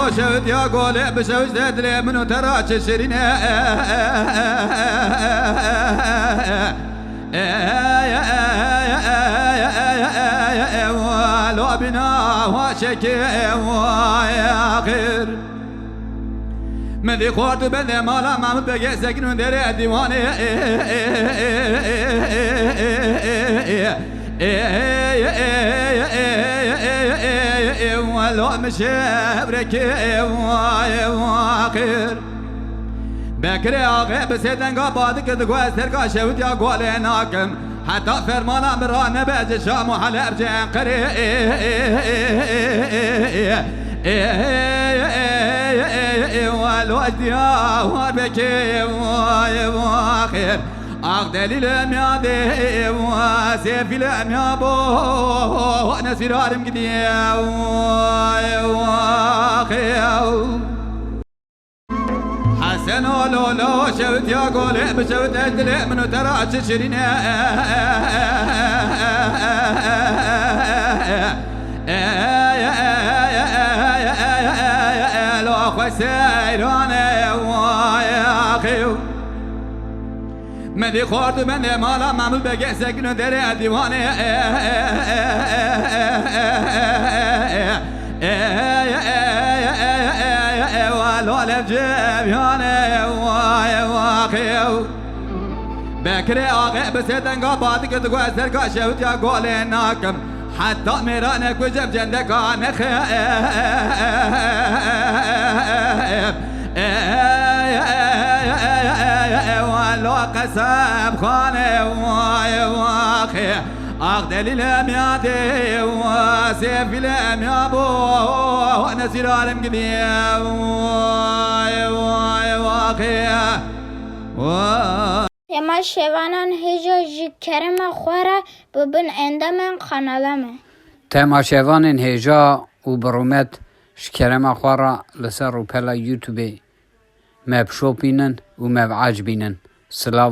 شوت يا قولي بشوش تدري منو تراك شرينه ولو بنا وشكي وآخر مذي خورت بذي مالا ما مبقى سكنون دري ديواني ولو مشبرك واخر بكري آغي بسيدن قابادك دقوا استرقا شوت يا قولي ناكم حتى فرمانا برانه بجي شام وحلب جنقري والوجد يا واربكي واخر أغدلي لميادي وسيفي لميابو نسير عالم قدي واخر حسن ولولو شوت يا قولي بشوت أجدلي منو ترى تشرين لو خسيران واخيو مدي خورد بندي مالا معمول بقى سكنو دري ديواني والولد جيبياني واخيو بكري آغي بسيدن قابادك تقوى سرقا شوت يا قولي ناكم حتى ميرانك وجب جندك عن خيب ولو قسم خاني واخي أغدلي لميادي وسيفي لميابو نسير عالم قدي واخي تما شوانان هجا جی کرم خوره ببین اندامن خانالمه تما شوانان هجا و برومت شکرم خوره لسر رو پلا یوتیوبی مب شوپینن و مب عجبینن سلاو